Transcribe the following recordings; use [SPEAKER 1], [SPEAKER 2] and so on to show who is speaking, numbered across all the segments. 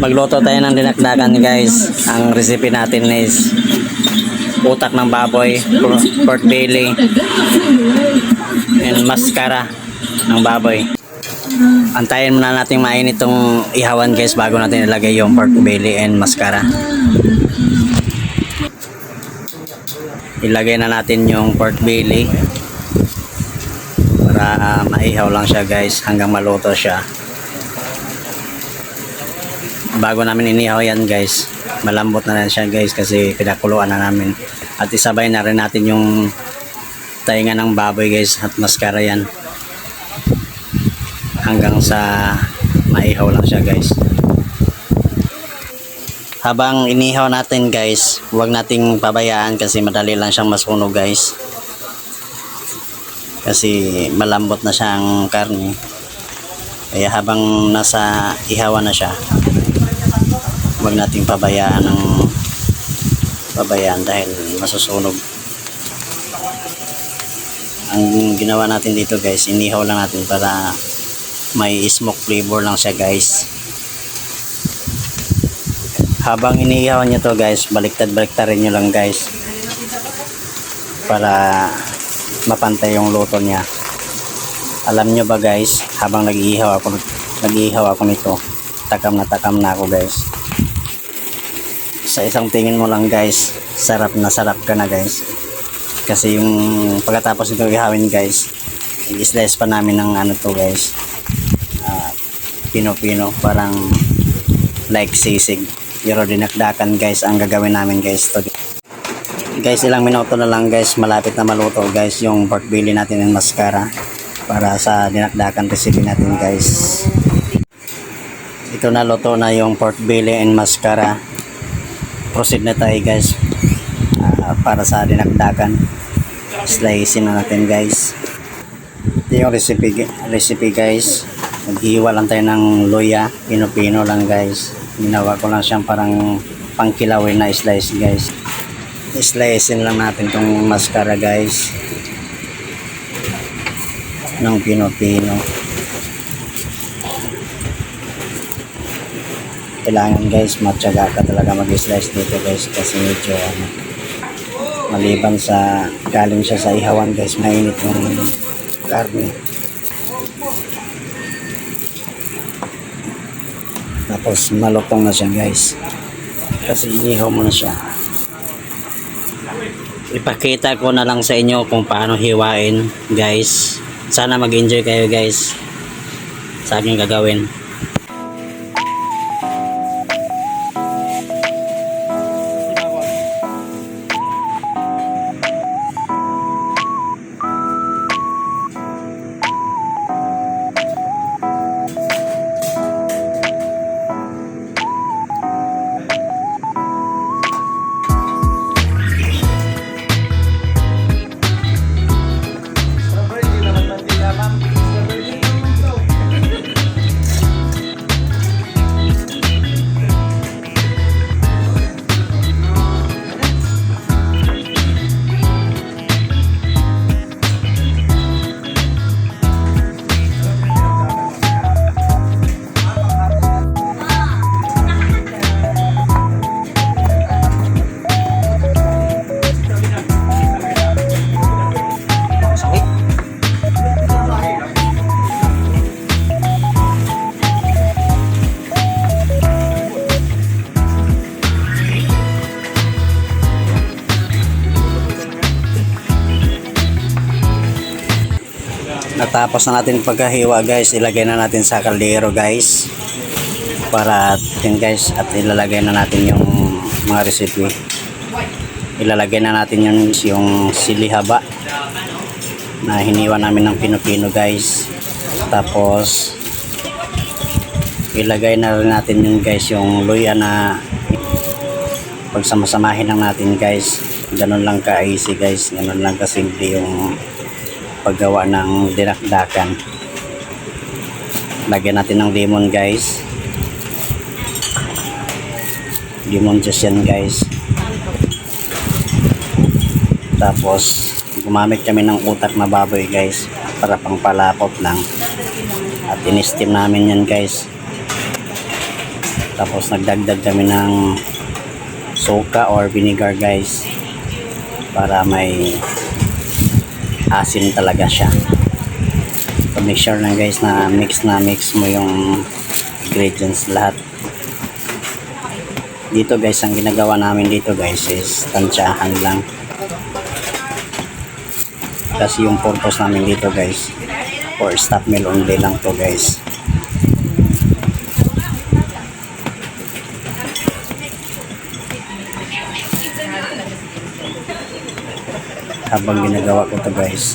[SPEAKER 1] Magluto tayo ng dinakdakan guys. Ang recipe natin is utak ng baboy, pork belly, and mascara ng baboy. Antayin muna natin mainit itong ihawan guys bago natin ilagay yung pork belly and mascara. Ilagay na natin yung pork belly para maihaw lang siya guys hanggang maluto siya. Bago namin inihaw yan guys, malambot na rin siya guys kasi pinakuluan na namin. At isabay na rin natin yung tainga ng baboy guys at mascara yan hanggang sa maihaw lang siya guys. Habang inihaw natin guys, huwag nating pabayaan kasi madali lang siyang masunog guys, kasi malambot na siyang karne. Kaya habang nasa ihawan na siya, huwag nating pabayaan dahil masusunog. Ang ginawa natin dito guys, inihaw lang natin para may smoke flavor lang siya guys. Habang inihaw nyo to guys, baliktad-baliktarin nyo lang guys para mapantay yung luto niya. Alam nyo ba guys, habang nag-ihaw ako nito, takam na ako guys. Sa isang tingin mo lang guys, sarap na sarap ka na guys. Kasi yung pagkatapos nito ihawin guys, i-slice pa namin ng ano to guys, pino-pino, parang like sisig. Pero dinakdakan guys ang gagawin namin guys to guys. Ilang minuto na lang guys, malapit na maluto guys yung pork belly natin ng mascara para sa dinakdakan recipe natin guys. Ito na, luto na yung pork belly and mascara. Proceed na tayo guys para sa dinakdakan. Slicein na natin guys. Ito yung recipe guys. Maghiwa lang tayo ng luya, pino-pino lang guys. Ginawa ko lang siyang parang pangkilawin na slice guys. Slicein lang natin tong mascara guys ng pino-pino. Kailangan guys matyaga ka talaga mag-slice dito guys kasi medyo maliban sa galing siya sa ihawan guys, mainit yung karne. Tapos malutong na siya guys kasi inihaw mo na siya. Ipakita ko na lang sa inyo kung paano hiwain guys. Sana mag-enjoy kayo guys sa aking gagawin. Natapos na natin pagkahiwa guys, ilagay na natin sa kaldero guys para din guys, at ilalagay na natin yung mga recipe. Ilalagay na natin yung sili haba na hiniwa namin ng pino-pino guys. Tapos ilagay na rin natin yung guys yung luya na pagsamasamahin lang natin guys. Ganun lang ka easy guys, ganun lang ka simple yung paggawa ng dinakdakan. Lagyan natin ng lemon guys, lemon juice yan guys. Tapos gumamit kami ng utak na baboy guys para pang palapot lang, at in-steam namin yan guys. Tapos nagdagdag kami ng suka or vinegar guys para may asin talaga siya. So make sure lang guys na mix mo yung ingredients lahat. Dito guys, ang ginagawa namin dito guys is tansyahan lang. Kasi yung purpose namin dito guys, for stop meal only lang to guys. Habang ginagawa ko to guys,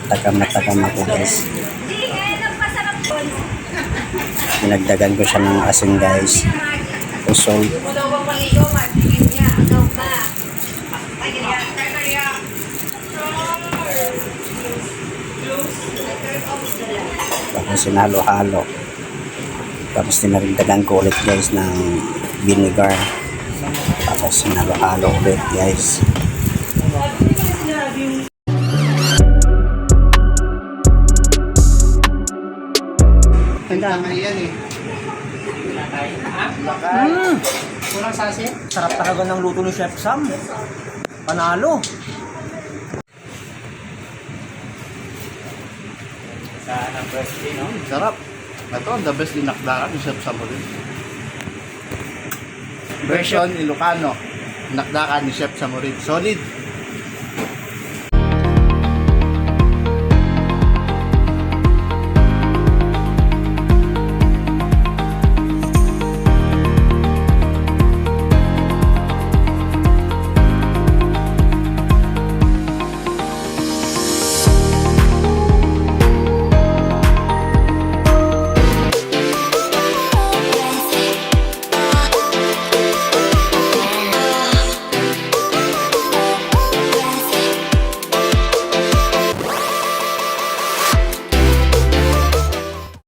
[SPEAKER 1] takam ako guys. Dinagdagan ko siya ng asin guys, usol. Tapos sinalo-halo. Tapos dinagdagan ko ulit guys ng vinegar. Tapos sinalo-halo ulit guys.
[SPEAKER 2] Tama yan eh.
[SPEAKER 3] Kulang sasit. Sarap talaga ng luto ni Chef Sam. Panalo.
[SPEAKER 2] Sarap. Ito ang the best dinakdakan ni Chef Samuel. Version Ilocano. Dinakdakan ni Chef Samuel. Solid.